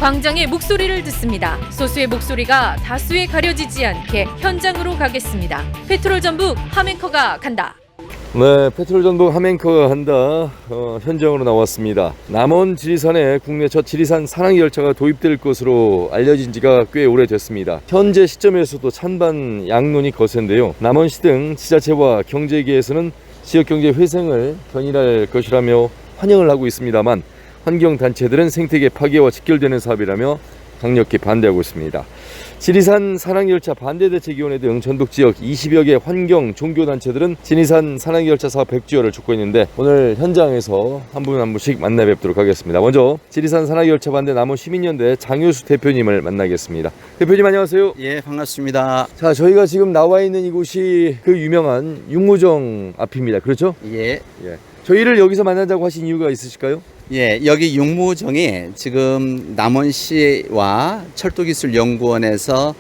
광장의 목소리를 듣습니다. 소수의 목소리가 다수에 가려지지 않게 현장으로 가겠습니다. 페트롤 전북 함앵커가 간다. 네, 페트롤 전북 함앵커가 한다. 현장으로 나왔습니다. 남원 지리산에 국내 첫 지리산 산악 열차가 도입될 것으로 알려진 지가 꽤 오래됐습니다. 현재 시점에서도 찬반 양론이 거센데요. 남원시 등 지자체와 경제계에서는 지역경제 회생을 견인할 것이라며 환영을 하고 있습니다만 환경단체들은 생태계 파괴와 직결되는 사업이라며 강력히 반대하고 있습니다. 지리산 산악열차 반대대책위원회 등 전북 지역 20여 개 환경 종교단체들은 지리산 산악열차 사업 백지화를 촉구고 있는데 오늘 현장에서 한 분 한 분씩 만나 뵙도록 하겠습니다. 먼저 지리산 산악열차 반대 남원 시민연대 장효수 대표님을 만나겠습니다. 대표님 안녕하세요. 예, 반갑습니다. 자, 저희가 지금 나와 있는 이곳이 그 유명한 육무정 앞입니다. 그렇죠? 예. 저희를 여기서 만나자고 하신 이유가 있으실까요? 예, 여기 육무정이 지금 남원시와 철도기술연구원에서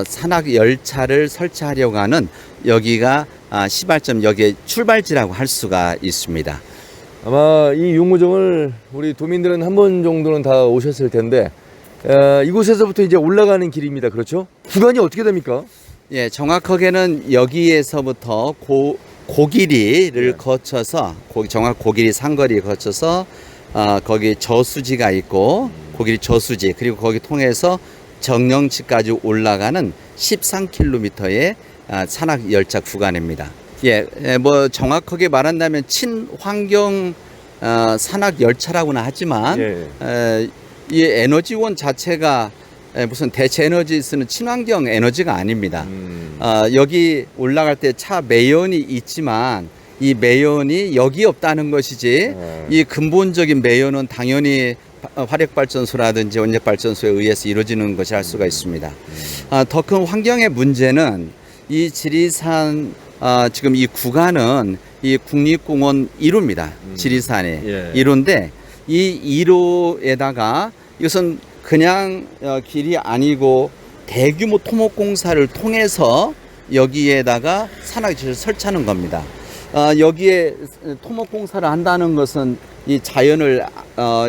산악 열차를 설치하려고 하는 여기가 시발점, 여기에 출발지라고 할 수가 있습니다. 아마 이 육무정을 우리 도민들은 한 번 정도는 다 오셨을 텐데 이곳에서부터 이제 올라가는 길입니다. 그렇죠? 구간이 어떻게 됩니까? 예, 정확하게는 여기에서부터 고길이를 거쳐서 정확 고길이 상거리 거쳐서 거기 저수지가 있고 고길이 저수지 그리고 거기 통해서 정령치까지 올라가는 13km의 산악 열차 구간입니다. 예, 뭐 정확하게 말한다면 친환경 산악 열차라고는 하지만 이 에너지원 자체가 무슨 대체 에너지 쓰는 친환경 에너지가 아닙니다. 여기 올라갈 때 차 매연이 있지만 이 매연이 여기 없다는 것이지 이 근본적인 매연은 당연히 화력발전소라든지 원자발전소에 의해서 이루어지는 것이 할 수가 있습니다. 더 큰 환경의 문제는 이 지리산 지금 이 구간은 이 국립공원 1호입니다. 지리산이 1호인데 이 1호에다가 이것은 그냥 길이 아니고 대규모 토목공사를 통해서 여기에다가 산악열차를 설치하는 겁니다. 여기에 토목공사를 한다는 것은 이 자연을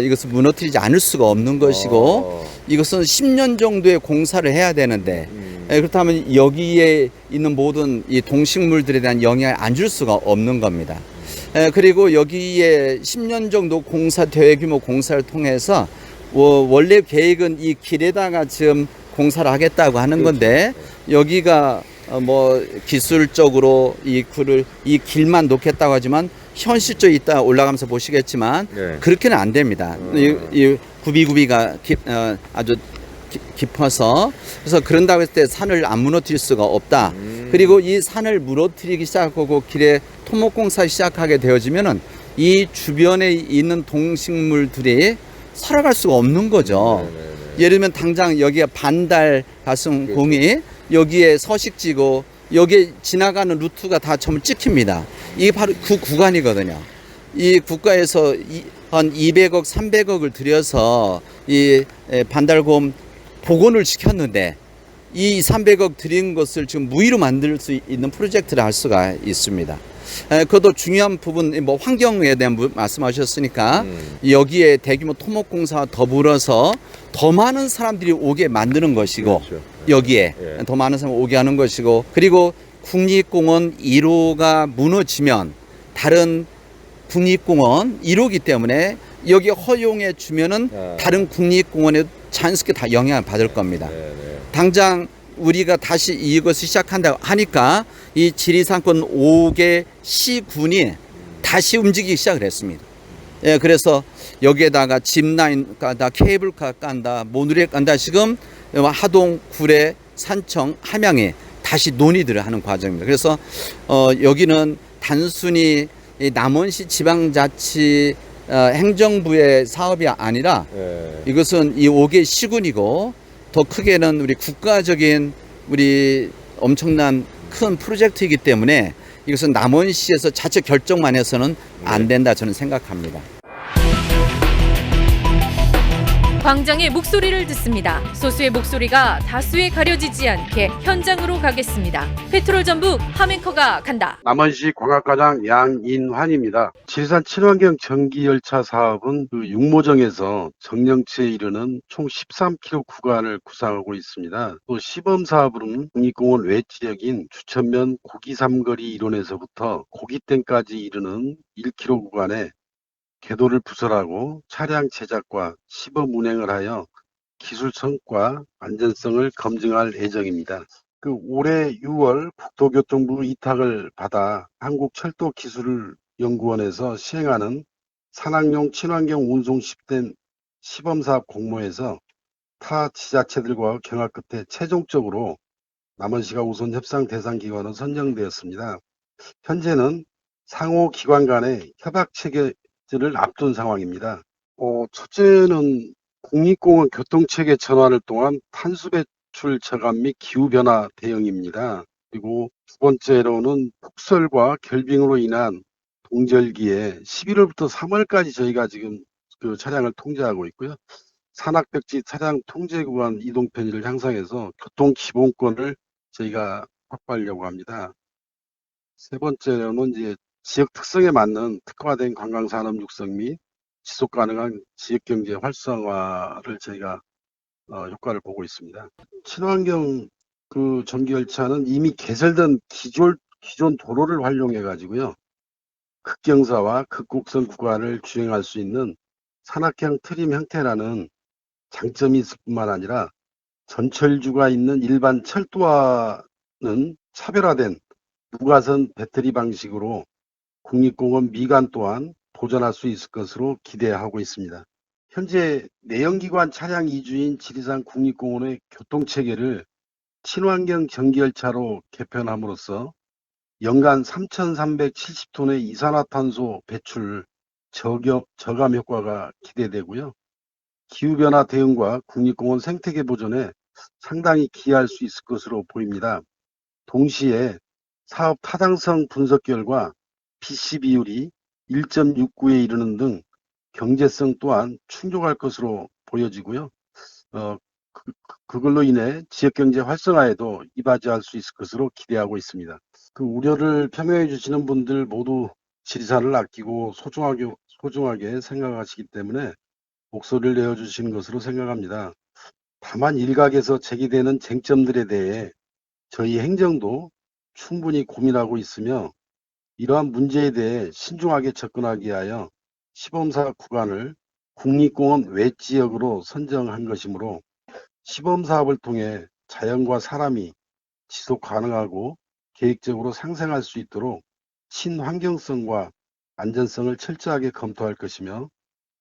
이것을 무너뜨리지 않을 수가 없는 것이고 이것은 10년 정도의 공사를 해야 되는데 그렇다면 여기에 있는 모든 이 동식물들에 대한 영향을 안 줄 수가 없는 겁니다. 그리고 여기에 10년 정도 대규모 공사를 통해서 원래 계획은 이 길에다가 지금 공사를 하겠다고 하는 건데 여기가 뭐 기술적으로 이 길만 놓겠다고 하지만 현실적으로 이따 올라가면서 보시겠지만 그렇게는 안 됩니다. 이 구비가 아주 깊어서 그래서 그런다고 했을 때 산을 안 무너뜨릴 수가 없다. 그리고 이 산을 무너뜨리기 시작하고 길에 토목공사 시작하게 되어지면은 이 주변에 있는 동식물들이 살아갈 수가 없는 거죠. 예를 들면 당장 여기가 반달 가슴공이 여기에 서식지고 여기에 지나가는 루트가 다 전부 찍힙니다. 이게 바로 그 구간이거든요. 이 국가에서 한 200억, 300억을 들여서 이 반달곰 복원을 시켰는데 이 300억 들인 것을 지금 무의로 만들 수 있는 프로젝트를 할 수가 있습니다. 그것도 중요한 부분, 뭐 환경에 대한 말씀하셨으니까 여기에 대규모 토목공사와 더불어서 더 많은 사람들이 오게 만드는 것이고 여기에 더 많은 사람이 오게 하는 것이고 그리고 국립공원 1호가 무너지면 다른 국립공원 1호기 때문에 여기 허용해 주면은 다른 국립공원에 자연스럽게 다 영향을 받을 겁니다. 당장 우리가 다시 이것을 시작한다고 하니까 이 지리산권 5개 시군이 다시 움직이기 시작을 했습니다. 예, 그래서 여기에다가 짚라인 깐다, 케이블카 깐다, 모노레일 깐다 지금 하동, 구례, 산청, 함양에 다시 논의들을 하는 과정입니다. 그래서 여기는 단순히 남원시 지방자치 행정부의 사업이 아니라 이것은 이 5개 시군이고 더 크게는 우리 국가적인 우리 엄청난 큰 프로젝트이기 때문에 이것은 남원시에서 자체 결정만 해서는 안 된다 저는 생각합니다. 광장의 목소리를 듣습니다. 소수의 목소리가 다수에 가려지지 않게 현장으로 가겠습니다. 페트롤 전북 하멘커가 간다. 남원시 광학과장 양인환입니다. 지리산 친환경 전기열차 사업은 육모정에서 정령치에 이르는 총 13km 구간을 구상하고 있습니다. 또 시범사업으로는 국립공원 외지역인 주천면 고기삼거리 일원에서부터 고깃댐까지 이르는 1km 구간에 궤도를 부설하고 차량 제작과 시범 운행을 하여 기술 성과 안전성을 검증할 예정입니다. 올해 6월 국토교통부 위탁을 받아 한국철도기술연구원에서 시행하는 산악용 친환경 운송 시스템 시범사업 공모에서 타 지자체들과 경합 끝에 최종적으로 남원시가 우선 협상 대상 기관으로 선정되었습니다. 현재는 상호 기관 간의 협약 체계를 앞둔 상황입니다. 첫째는 국립공원 교통체계 전환을 통한 탄소 배출 저감 및 기후변화 대응입니다. 그리고 두 번째로는 폭설과 결빙으로 인한 동절기에 11월부터 3월까지 저희가 지금 그 차량을 통제하고 있고요. 산악벽지 차량 통제 구간 이동 편의를 향상해서 교통 기본권을 저희가 확보하려고 합니다. 세 번째로는 이제 지역 특성에 맞는 특화된 관광산업 육성 및 지속 가능한 지역경제 활성화를 저희가 효과를 보고 있습니다. 친환경 전기열차는 이미 개설된 기존 도로를 활용해 가지고요. 극경사와 극곡선 구간을 주행할 수 있는 산악형 트림 형태라는 장점이 있을 뿐만 아니라 전철주가 있는 일반 철도와는 차별화된 무가선 배터리 방식으로 국립공원 미관 또한 도전할 수 있을 것으로 기대하고 있습니다. 현재 내연기관 차량 위주인 지리산 국립공원의 교통체계를 친환경 전기열차로 개편함으로써 연간 3,370톤의 이산화탄소 배출 저감 효과가 기대되고요. 기후변화 대응과 국립공원 생태계 보존에 상당히 기여할 수 있을 것으로 보입니다. 동시에 사업 타당성 분석 결과 BC 비율이 1.69에 이르는 등 경제성 또한 충족할 것으로 보여지고요. 그걸로 인해 지역경제 활성화에도 이바지할 수 있을 것으로 기대하고 있습니다. 그 우려를 표명해 주시는 분들 모두 지리산을 아끼고 소중하게 생각하시기 때문에 목소리를 내어주시는 것으로 생각합니다. 다만 일각에서 제기되는 쟁점들에 대해 저희 행정도 충분히 고민하고 있으며 이러한 문제에 대해 신중하게 접근하기 위하여 시범사업 구간을 국립공원 외지역으로 선정한 것이므로 시범사업을 통해 자연과 사람이 지속 가능하고 계획적으로 상생할 수 있도록 친환경성과 안전성을 철저하게 검토할 것이며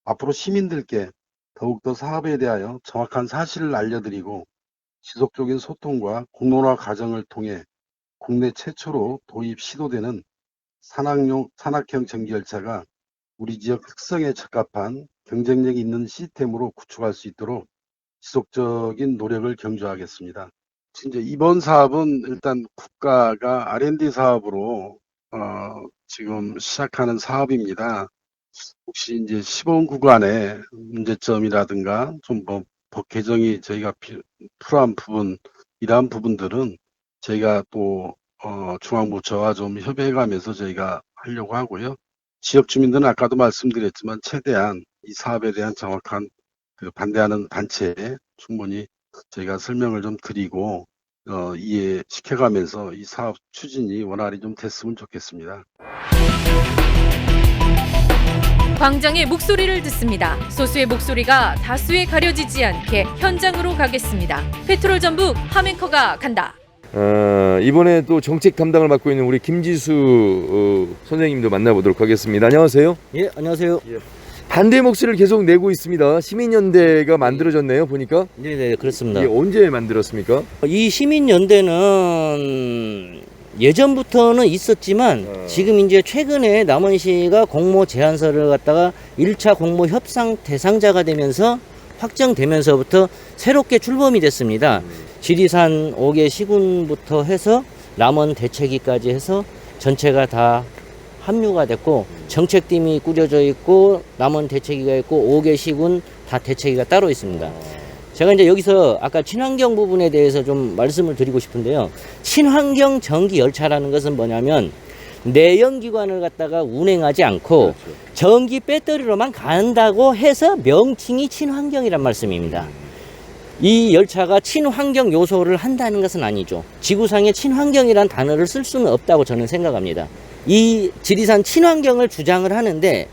앞으로 시민들께 더욱더 사업에 대하여 정확한 사실을 알려드리고 지속적인 소통과 공론화 과정을 통해 국내 최초로 도입 시도되는 산악형 전기열차가 우리 지역 특성에 적합한 경쟁력 있는 시스템으로 구축할 수 있도록 지속적인 노력을 경주하겠습니다. 이제 이번 사업은 일단 국가가 R&D 사업으로 지금 시작하는 사업입니다. 혹시 이제 시범 구간의 문제점이라든가 좀 법 개정이 저희가 필요한 부분, 이러한 부분들은 저희가 또 중앙부처와 좀 협의해가면서 저희가 하려고 하고요. 지역 주민들은 아까도 말씀드렸지만 최대한 이 사업에 대한 정확한 반대하는 단체에 충분히 저희가 설명을 좀 드리고 이해시켜가면서 이 사업 추진이 원활히 좀 됐으면 좋겠습니다. 광장의 목소리를 듣습니다. 소수의 목소리가 다수에 가려지지 않게 현장으로 가겠습니다. 페트롤 전북 하멘커가 간다. 이번에 또 정책 담당을 맡고 있는 우리 김지수 선생님도 만나보도록 하겠습니다. 안녕하세요. 예, 안녕하세요. 반대 목소리를 계속 내고 있습니다. 시민연대가 만들어졌네요, 보니까. 네, 그렇습니다. 이게 언제 만들었습니까? 이 시민연대는 예전부터는 있었지만 지금 이제 최근에 남원시가 공모 제안서를 갖다가 1차 공모 협상 대상자가 되면서 확정되면서부터 새롭게 출범이 됐습니다. 지리산 5개 시군부터 해서 남원 대체기까지 해서 전체가 다 합류가 됐고 정책팀이 꾸려져 있고 남원 대책위가 있고 5개 시군 다 대책위가 따로 있습니다. 제가 이제 여기서 아까 친환경 부분에 대해서 좀 말씀을 드리고 싶은데요. 친환경 전기 열차라는 것은 뭐냐면 내연기관을 갖다가 운행하지 않고 전기 배터리로만 간다고 해서 명칭이 친환경이란 말씀입니다. 이 열차가 친환경 요소를 한다는 것은 아니죠. 지구상에 친환경이란 단어를 쓸 수는 없다고 저는 생각합니다. 이 지리산 친환경을 주장을 하는데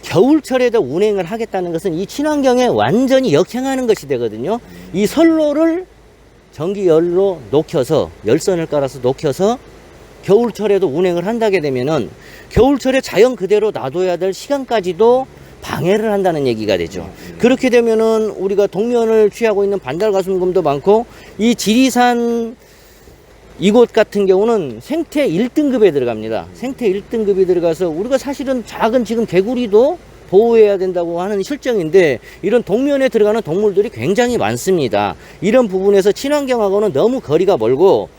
겨울철에도 운행을 하겠다는 것은 이 친환경에 완전히 역행하는 것이 되거든요. 이 선로를 전기열로 녹여서 열선을 깔아서 녹여서 겨울철에도 운행을 한다게 되면은 겨울철에 자연 그대로 놔둬야 될 시간까지도 방해를 한다는 얘기가 되죠. 그렇게 되면은 우리가 동면을 취하고 있는 반달가슴곰도 많고 이 지리산 이곳 같은 경우는 생태 1등급에 들어갑니다. 생태 1등급이 들어가서 우리가 사실은 작은 지금 개구리도 보호해야 된다고 하는 실정인데 이런 동면에 들어가는 동물들이 굉장히 많습니다. 이런 부분에서 친환경하고는 너무 거리가 멀고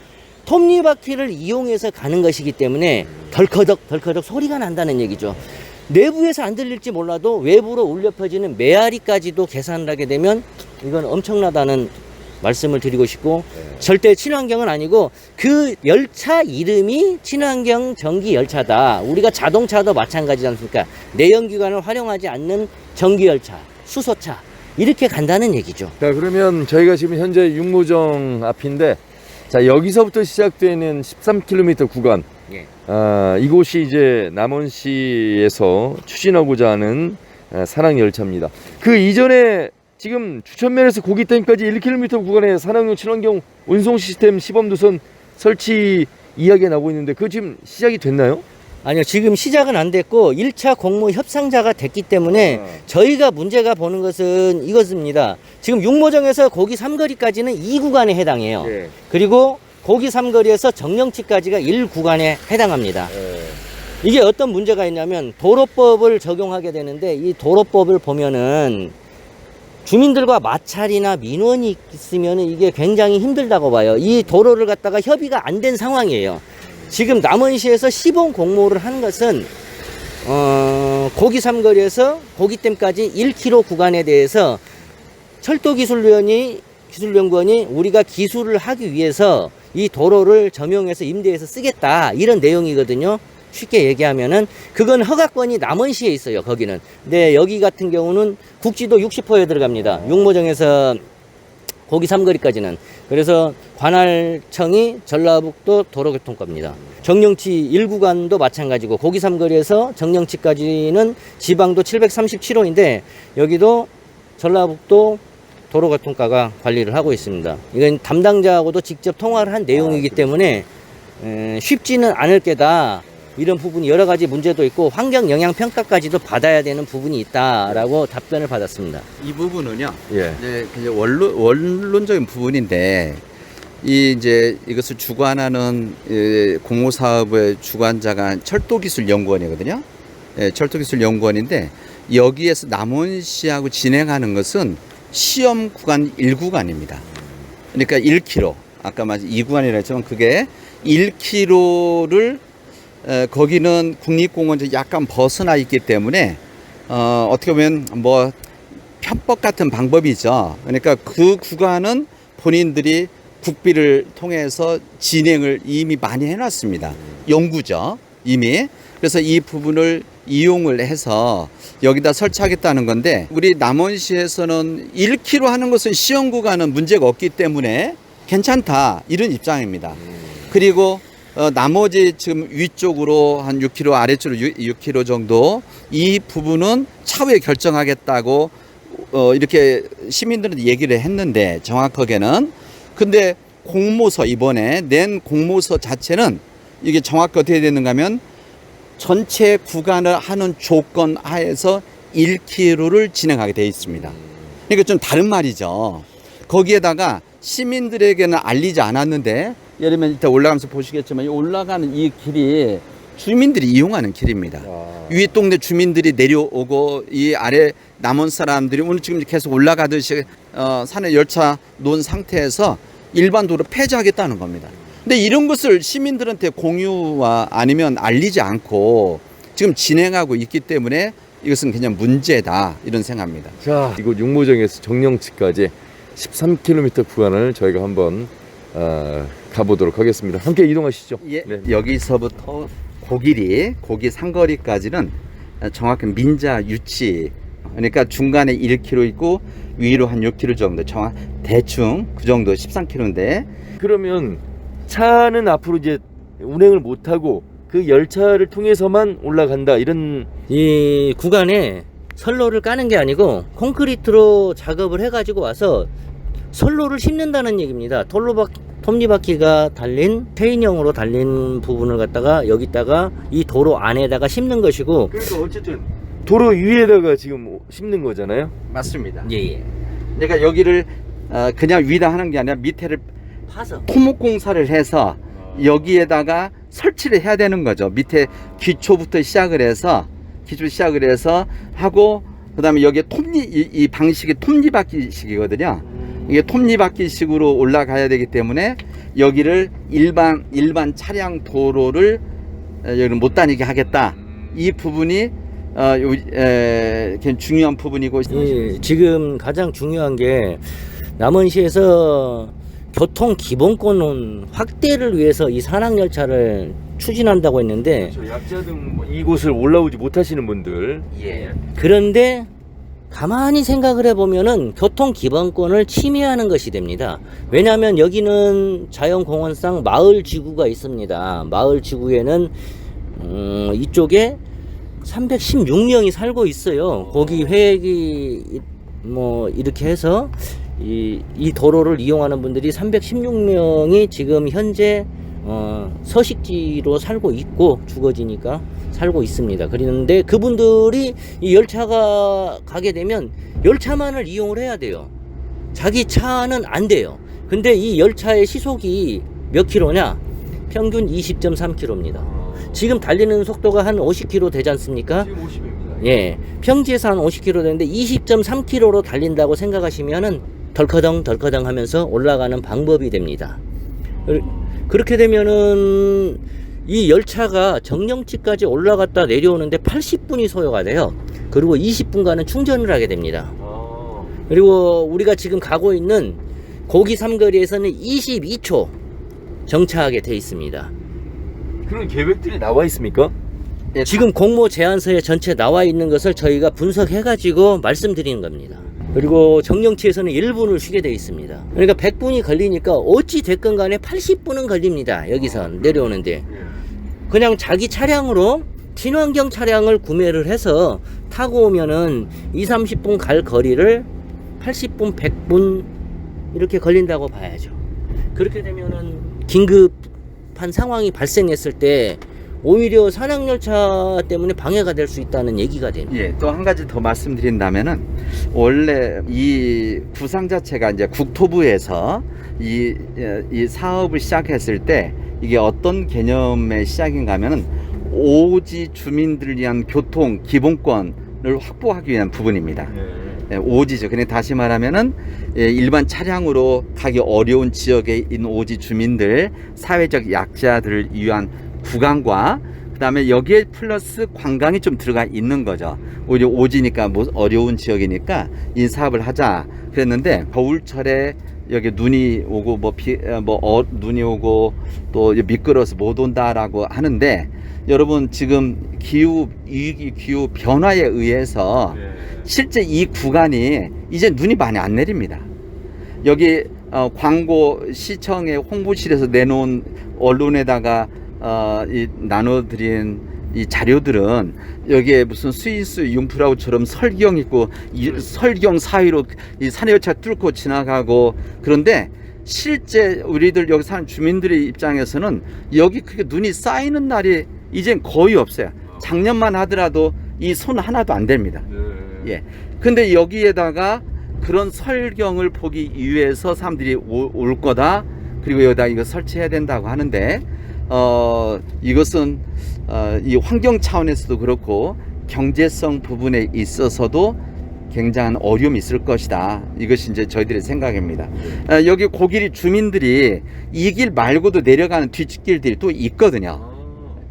톱니바퀴를 이용해서 가는 것이기 때문에 덜커덕 덜커덕 소리가 난다는 얘기죠. 내부에서 안 들릴지 몰라도 외부로 울려 퍼지는 메아리까지도 계산을 하게 되면 이건 엄청나다는 말씀을 드리고 싶고 절대 친환경은 아니고 그 열차 이름이 친환경 전기 열차다. 우리가 자동차도 마찬가지지 않습니까? 내연기관을 활용하지 않는 전기 열차, 수소차 이렇게 간다는 얘기죠. 자, 그러면 저희가 지금 현재 육모정 앞인데 자, 여기서부터 시작되는 13km 구간 예. 이곳이 이제 남원시에서 추진하고자 하는 산악열차입니다. 그 이전에 지금 주천면에서 고깃댐까지 1km 구간에 산악용 친환경 운송 시스템 시범도선 설치 이야기가 나오고 있는데 그거 지금 시작이 됐나요? 아니요, 지금 시작은 안 됐고 1차 공모 협상자가 됐기 때문에 저희가 문제가 보는 것은 이것입니다. 지금 육모정에서 고기 삼거리까지는 2구간에 해당해요. 예. 그리고 고기 삼거리에서 정령치까지가 1구간에 해당합니다. 이게 어떤 문제가 있냐면 도로법을 적용하게 되는데 이 도로법을 보면은 주민들과 마찰이나 민원이 있으면 이게 굉장히 힘들다고 봐요. 이 도로를 갖다가 협의가 안 된 상황이에요. 지금 남원시에서 시범 공모를 한 것은 고기 삼거리에서 고깃댐까지 1km 구간에 대해서 철도기술연구원이 우리가 기술을 하기 위해서 이 도로를 점용해서 임대해서 쓰겠다 이런 내용이거든요. 쉽게 얘기하면은 그건 허가권이 남원시에 있어요. 거기는. 근데 여기 같은 경우는 국지도 60호에 들어갑니다. 육모정에서 고기 삼거리까지는. 그래서 관할청이 전라북도 도로교통과입니다. 정령치 1구간도 마찬가지고 고기 삼거리에서 정령치까지는 지방도 737호인데 여기도 전라북도 도로교통과가 관리를 하고 있습니다. 이건 담당자하고도 직접 통화를 한 내용이기 때문에 쉽지는 않을 게다. 이런 부분이 여러 가지 문제도 있고 환경 영향 평가까지도 받아야 되는 부분이 있다라고 답변을 받았습니다. 이 부분은요. 예. 이제 그냥 원론적인 부분인데 이제 이것을 주관하는 공모 사업의 주관자가 철도기술연구원이거든요. 예, 철도기술연구원인데 여기에서 남원시하고 진행하는 것은 시험 구간 1구간입니다. 그러니까 1km. 아까 말씀 2구간이라 했지만 그게 1km를 거기는 국립공원에서 약간 벗어나 있기 때문에 어떻게 보면 뭐 편법 같은 방법이죠. 그러니까 그 구간은 본인들이 국비를 통해서 진행을 이미 많이 해놨습니다. 연구죠, 이미. 그래서 이 부분을 이용을 해서 여기다 설치하겠다는 건데 우리 남원시에서는 1km 하는 것은 시험 구간은 문제가 없기 때문에 괜찮다 이런 입장입니다. 그리고 나머지 지금 위쪽으로 한 6km 아래쪽으로 6km 정도 이 부분은 차후에 결정하겠다고 이렇게 시민들은 얘기를 했는데 정확하게는 근데 공모서 이번에 낸 공모서 자체는 이게 정확히 어떻게 되는가 하면 전체 구간을 하는 조건 하에서 1km를 진행하게 되어 있습니다. 그러니까 좀 다른 말이죠. 거기에다가 시민들에게는 알리지 않았는데 예를 들면 이따 올라가면서 보시겠지만 올라가는 이 길이 주민들이 이용하는 길입니다. 위 동네 주민들이 내려오고 이 아래 남원 사람들이 오늘 지금 계속 올라가듯이 산에 열차 놓은 상태에서 일반 도로 폐지하겠다는 겁니다. 근데 이런 것을 시민들한테 공유와 아니면 알리지 않고 지금 진행하고 있기 때문에 이것은 그냥 문제다 이런 생각합니다. 자, 이곳 육모정에서 정령치까지 13km 구간을 저희가 한번 가보도록 하겠습니다. 함께 이동하시죠. 예. 네. 여기서부터 고기 상거리까지는 정확히 민자 유치, 그러니까 중간에 1km 있고 위로 한 6km 정도, 대충 그 정도 13km인데. 그러면 차는 앞으로 이제 운행을 못하고 그 열차를 통해서만 올라간다 이런. 이 구간에 선로를 까는 게 아니고 콘크리트로 작업을 해가지고 와서 선로를 심는다는 얘기입니다. 톱니바퀴가 달린 체인형으로 달린 부분을 갖다가 여기다가 이 도로 안에다가 심는 것이고. 그러니까 어쨌든 도로 위에다가 지금 심는 거잖아요. 맞습니다. 예. 그러니까 여기를 그냥 위다 하는 게 아니라 밑에를 파서. 토목 공사를 해서 여기에다가 설치를 해야 되는 거죠. 밑에 기초부터 시작을 해서 하고, 그다음에 여기에 이 방식이 톱니바퀴식이거든요. 이게 톱니바퀴식으로 올라가야 되기 때문에 여기를 일반 차량 도로를 여기를 못 다니게 하겠다. 이 부분이 중요한 부분이고. 예, 지금 가장 중요한 게 남원시에서 교통 기본권 확대를 위해서 이 산악열차를 추진한다고 했는데, 약자등 이곳을 올라오지 못하시는 분들. 예. 그런데 가만히 생각을 해보면은 교통 기본권을 침해하는 것이 됩니다. 왜냐하면 여기는 자연공원상 마을 지구가 있습니다. 마을 지구에는 이쪽에 316명이 살고 있어요. 거기 회획이 뭐 이렇게 해서 이 도로를 이용하는 분들이 316명이 지금 현재 서식지로 살고 있고, 주거지니까 살고 있습니다. 그런데 그분들이 이 열차가 가게 되면 열차만을 이용을 해야 돼요. 자기 차는 안 돼요. 근데 이 열차의 시속이 몇 킬로냐? 평균 20.3km입니다. 지금 달리는 속도가 한 50km 되지 않습니까? 지금 50입니다. 예, 평지에서 한 50km 되는데 20.3km로 달린다고 생각하시면은 덜커덩 하면서 올라가는 방법이 됩니다. 그렇게 되면은 이 열차가 정령치까지 올라갔다 내려오는데 80분이 소요가 돼요. 그리고 20분간은 충전을 하게 됩니다. 그리고 우리가 지금 가고 있는 고기 삼거리에서는 22초 정차하게 돼 있습니다. 그런 계획들이 나와 있습니까? 지금 공모 제안서에 전체 나와 있는 것을 저희가 분석해 가지고 말씀드리는 겁니다. 그리고 정령치에서는 1분을 쉬게 돼 있습니다. 그러니까 100분이 걸리니까 어찌 됐건 간에 80분은 걸립니다. 여기서 내려오는데 그냥 자기 차량으로 친환경 차량을 구매를 해서 타고 오면은 20-30분 갈 거리를 80분, 100분 이렇게 걸린다고 봐야죠. 그렇게 되면은 긴급한 상황이 발생했을 때 오히려 산악열차 때문에 방해가 될 수 있다는 얘기가 됩니다. 예, 또 한 가지 더 말씀드린다면은, 원래 이 구상 자체가 이제 국토부에서 이 사업을 시작했을 때 이게 어떤 개념의 시작인가 하면은 오지 주민들을 위한 교통 기본권을 확보하기 위한 부분입니다. 예, 오지죠. 그냥 다시 말하면은 일반 차량으로 가기 어려운 지역에 있는 오지 주민들, 사회적 약자들을 위한 구간과 그다음에 여기에 플러스 관광이 좀 들어가 있는 거죠. 오히려 오지니까 뭐 어려운 지역이니까 이 사업을 하자 그랬는데, 겨울철에 여기 눈이 오고 눈이 오고 또 미끄러워서 못 온다라고 하는데, 여러분 지금 기후 변화에 의해서 실제 이 구간이 이제 눈이 많이 안 내립니다. 여기 광고 시청의 홍보실에서 내놓은 언론에다가 나눠드린 이 자료들은 여기에 무슨 스위스 융프라우처럼 설경 있고 설경 사이로 이 산열차 뚫고 지나가고, 그런데 실제 우리들 여기 사는 주민들의 입장에서는 여기 그렇게 눈이 쌓이는 날이 이젠 거의 없어요. 작년만 하더라도 이 손 하나도 안 됩니다. 예. 근데 여기에다가 그런 설경을 보기 위해서 사람들이 올 거다. 그리고 여기다 이거 설치해야 된다고 하는데, 이것은 이 환경 차원에서도 그렇고 경제성 부분에 있어서도 굉장한 어려움이 있을 것이다. 이것이 이제 저희들의 생각입니다. 여기 고길이 주민들이 이 길 말고도 내려가는 뒷길들이 또 있거든요.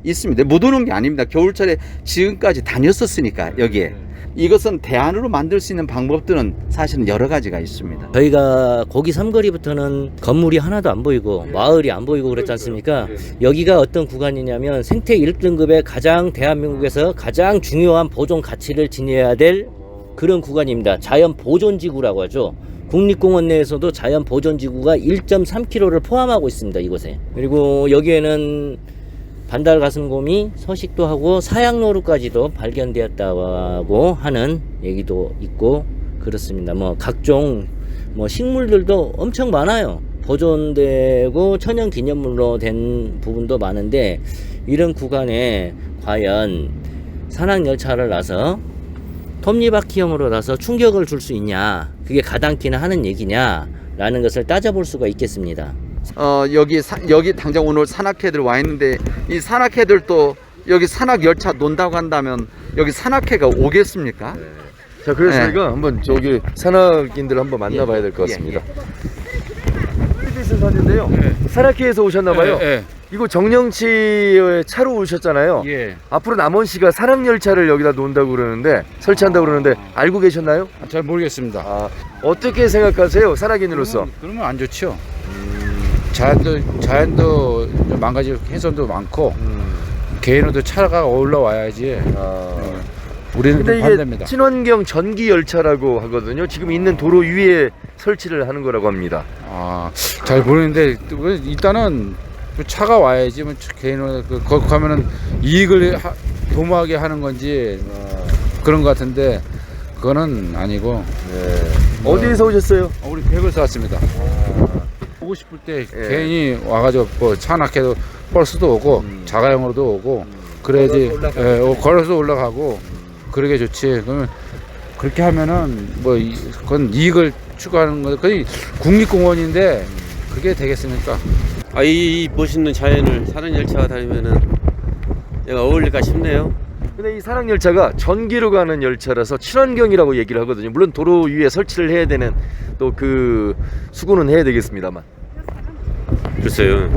있습니다. 못 오는 게 아닙니다. 겨울철에 지금까지 다녔었으니까 여기에. 이것은 대안으로 만들 수 있는 방법들은 사실은 여러 가지가 있습니다. 저희가 고기 삼거리부터는 건물이 하나도 안 보이고 마을이 안 보이고 그랬지 않습니까? 여기가 어떤 구간이냐면 생태 1등급의 가장 대한민국에서 가장 중요한 보존 가치를 지녀야 될 그런 구간입니다. 자연 보존지구라고 하죠. 국립공원 내에서도 자연 보존지구가 1.3km를 포함하고 있습니다. 이곳에. 그리고 여기에는 반달 가슴곰이 서식도 하고 사양노루까지도 발견되었다고 하는 얘기도 있고 그렇습니다. 뭐 각종 뭐 식물들도 엄청 많아요. 보존되고 천연기념물로 된 부분도 많은데 이런 구간에 과연 산악열차를 놔서 톱니바퀴형으로 나서 충격을 줄 수 있냐, 그게 가당키나 하는 얘기냐 라는 것을 따져볼 수가 있겠습니다. 여기 당장 오늘 산악회들 와 있는데 이 산악회들도 여기 산악 열차 논다고 한다면 여기 산악회가 오겠습니까? 자, 그래서 네. 저희가 한번 저기 산악인들 한번 만나봐야 될 것 같습니다. TBS 사는데요. 산악회에서 오셨나봐요. 이거 정령치의 차로 오셨잖아요. 예. 앞으로 남원시가 산악열차를 여기다 놓는다고 그러는데 설치한다고 그러는데 알고 계셨나요? 잘 모르겠습니다. 아, 어떻게 생각하세요, 산악인으로서? 그러면 안 좋죠. 자연도 좀 망가지고 훼손도 많고 개인으로도 차가 올라와야지. 우리는 근데 좀 이게 반대입니다. 친환경 전기 열차라고 하거든요. 지금 있는 도로 위에 설치를 하는 거라고 합니다. 잘 모르는데 일단은 그 차가 와야지. 뭐 개인으로 거기 가면은 이익을 도모하게 하는 건지 그런 것 같은데 그거는 아니고. 어디에서 오셨어요? 우리 백을서 왔습니다. 보고 싶을 때 예. 개인이 와가지고 뭐 찬악해도 버스도 오고 자가용으로도 오고 그래야지. 걸어서 올라가고 그러게 좋지. 그러면 그렇게 하면은 뭐 그건 이익을 추구하는 거. 거의 국립공원인데 그게 되겠습니까? 이 멋있는 자연을 산악열차가 다니면은 내가 어울릴까 싶네요. 근데 이 산악열차가 전기로 가는 열차라서 친환경이라고 얘기를 하거든요. 물론 도로 위에 설치를 해야 되는 또 그 수고는 해야 되겠습니다만. 글쎄요.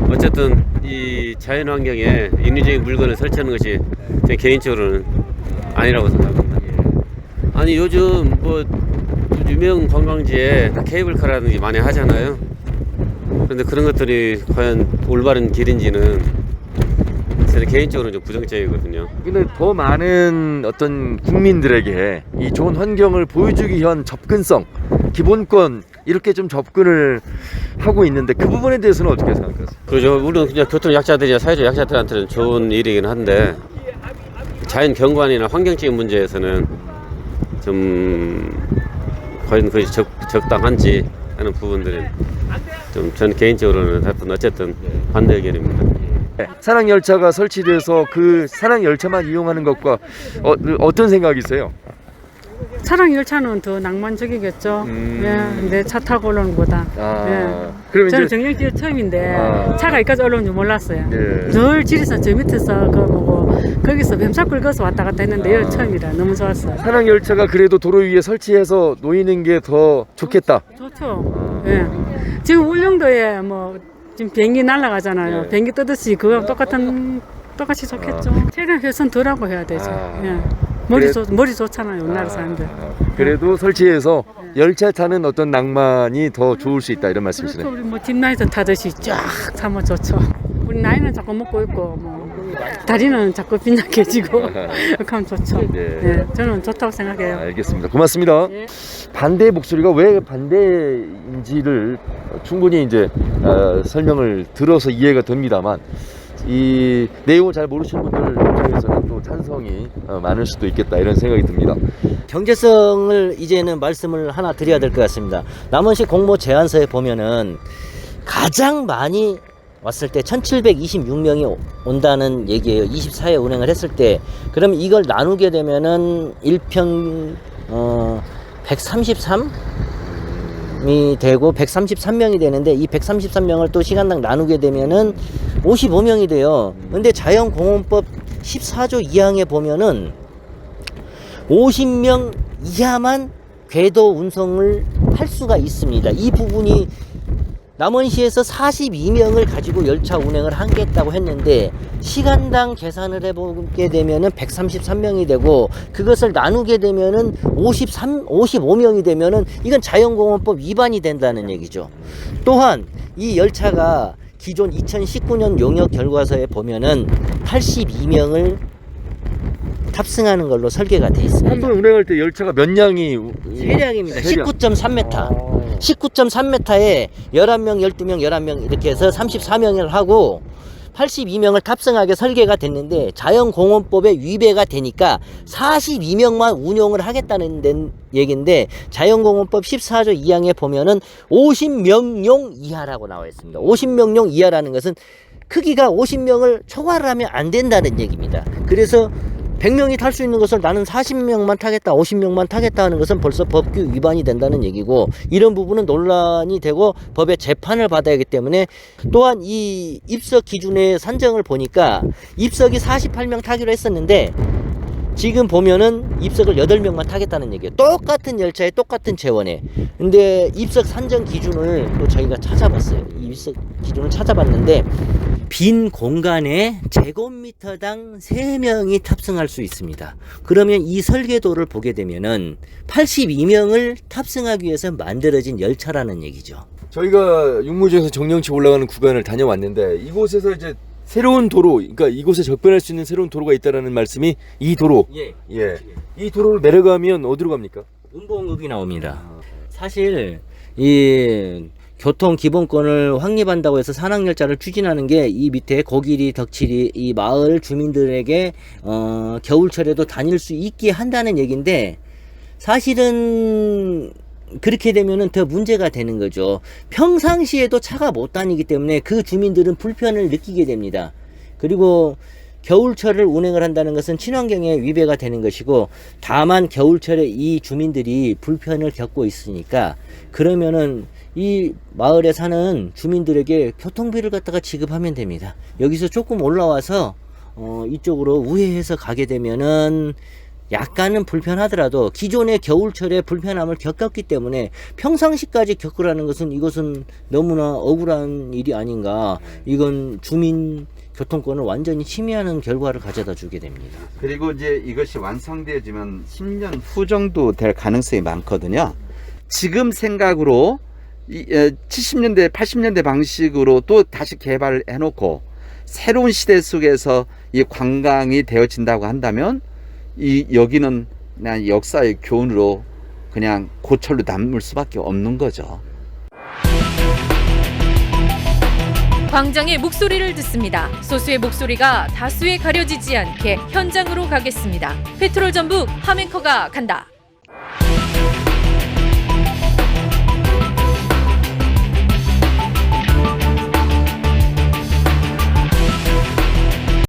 어쨌든 이 자연환경에 인위적인 물건을 설치하는 것이 제 개인적으로는 아니라고 생각합니다. 아니 요즘 뭐 유명 관광지에 케이블카라든지 많이 하잖아요. 그런데 그런 것들이 과연 올바른 길인지는 저는 개인적으로 좀 부정적이거든요. 근데 더 많은 어떤 국민들에게 이 좋은 환경을 보여주기 위한 접근성, 기본권 이렇게 좀 접근을 하고 있는데 그 부분에 대해서는 어떻게 생각하세요? 그렇죠. 물론 그냥 교통 약자들이나 사회적 약자들한테는 좋은 일이긴 한데 자연 경관이나 환경적인 문제에서는 좀 과연 그것이 적당한지 하는 부분들은 좀 저는 개인적으로는 어쨌든 반대 의견입니다. 산악열차가 설치돼서 그 산악열차만 이용하는 것과 어떤 생각이세요? 차량 열차는 더 낭만적이겠죠. 내 차 타고 올라오는 거다. 그럼 저는 이제 정령지에 처음인데 차가 여기까지 올라오는 줄 몰랐어요. 예. 늘 지리산 저 밑에서 그 뭐고 거기서 뱀사 끌고서 왔다 갔다 했는데 여기 처음이라 너무 좋았어요. 산악열차가 그래도 도로 위에 설치해서 놓이는 게 더 좋겠다. 좋죠. 예. 지금 울릉도에 뭐 지금 비행기 날아가잖아요. 예. 비행기 뜨듯이 그거 똑같이 좋겠죠. 최대한 훼손 덜하고 해야 되죠. 예. 머리 좋잖아요, 우리나라 사람들. 그래도 설치해서 열차 타는 어떤 낭만이 더 좋을 수 있다 이런 말씀이시네요. 그렇죠. 우리 뭐 뒷라인에서 타듯이 쫙 타면 좋죠. 우리 나이는 자꾸 먹고 있고 뭐 다리는 자꾸 빈약해지고 그렇게 하면 좋죠. 네, 저는 좋다고 생각해요. 알겠습니다. 고맙습니다. 예. 반대의 목소리가 왜 반대인지를 충분히 이제 설명을 들어서 이해가 됩니다만 이 내용을 잘 모르시는 분들 중에서는 또 찬성이 많을 수도 있겠다 이런 생각이 듭니다. 경제성을 이제는 말씀을 하나 드려야 될 것 같습니다. 남원시 공모 제안서에 보면은 가장 많이 왔을 때 1726명이 온다는 얘기예요. 24회 운행을 했을 때. 그럼 이걸 나누게 되면은 1평 133이 되고 133명이 되는데 이 133명을 또 시간당 나누게 되면은 55명이 돼요. 근데 자연공원법 14조 2항에 보면은 50명 이하만 궤도 운송을 할 수가 있습니다. 이 부분이 남원시에서 42명을 가지고 열차 운행을 하겠다고 했는데 시간당 계산을 해보게 되면은 133명이 되고 그것을 나누게 되면은 55명이 되면은 이건 자연공원법 위반이 된다는 얘기죠. 또한 이 열차가 기존 2019년 용역 결과서에 보면은 82명을 탑승하는 걸로 설계가 돼 있습니다. 한 번 운행할 때 열차가 몇 량이 세량입니다. 세량. 19.3m. 19.3m에 11명, 12명, 11명 이렇게 해서 34명을 하고 82명을 탑승하게 설계가 됐는데 자연공원법에 위배가 되니까 42명만 운용을 하겠다는 얘기인데 자연공원법 14조 2항에 보면은 50명용 이하라고 나와 있습니다. 50명용 이하라는 것은 크기가 50명을 초과를 하면 안 된다는 얘기입니다. 그래서 100명이 탈 수 있는 것을 나는 40명만 타겠다, 50명만 타겠다 하는 것은 벌써 법규 위반이 된다는 얘기고 이런 부분은 논란이 되고 법의 재판을 받아야 하기 때문에 또한 이 입석 기준의 산정을 보니까 입석이 48명 타기로 했었는데 지금 보면은 입석을 8명만 타겠다는 얘기예요. 똑같은 열차에 똑같은 재원에. 근데 입석 산정 기준을 또 저희가 찾아봤어요. 이 입석 기준을 찾아봤는데 빈 공간에 제곱미터당 3명이 탑승할 수 있습니다. 그러면 이 설계도를 보게 되면은 82명을 탑승하기 위해서 만들어진 열차라는 얘기죠. 저희가 육무지에서 정령치 올라가는 구간을 다녀왔는데 이곳에서 이제 새로운 도로, 그러니까 이곳에 접근할 수 있는 새로운 도로가 있다라는 말씀이 이 도로. 예. 이 도로를 내려가면 어디로 갑니까? 운보원국이 나옵니다. 사실 이 교통 기본권을 확립한다고 해서 산악열차를 추진하는 게 이 밑에 고길이, 덕칠이 이 마을 주민들에게 겨울철에도 다닐 수 있게 한다는 얘기인데 사실은 그렇게 되면은 더 문제가 되는 거죠. 평상시에도 차가 못 다니기 때문에 그 주민들은 불편을 느끼게 됩니다. 그리고 겨울철을 운행을 한다는 것은 친환경에 위배가 되는 것이고 다만 겨울철에 이 주민들이 불편을 겪고 있으니까 그러면은 이 마을에 사는 주민들에게 교통비를 갖다가 지급하면 됩니다. 여기서 조금 올라와서 이쪽으로 우회해서 가게 되면은 약간은 불편하더라도 기존의 겨울철에 불편함을 겪었기 때문에 평상시까지 겪으라는 것은 이것은 너무나 억울한 일이 아닌가. 이건 주민 교통권을 완전히 침해하는 결과를 가져다 주게 됩니다. 그리고 이제 이것이 완성되어지면 10년 후 정도 될 가능성이 많거든요. 지금 생각으로 70년대, 80년대 방식으로 또 다시 개발을 해놓고 새로운 시대 속에서 이 관광이 되어진다고 한다면 여기는 그냥 역사의 교훈으로 그냥 고철로 남을 수밖에 없는 거죠. 광장의 목소리를 듣습니다. 소수의 목소리가 다수에 가려지지 않게 현장으로 가겠습니다. 페트롤 전북 함앵커가 간다.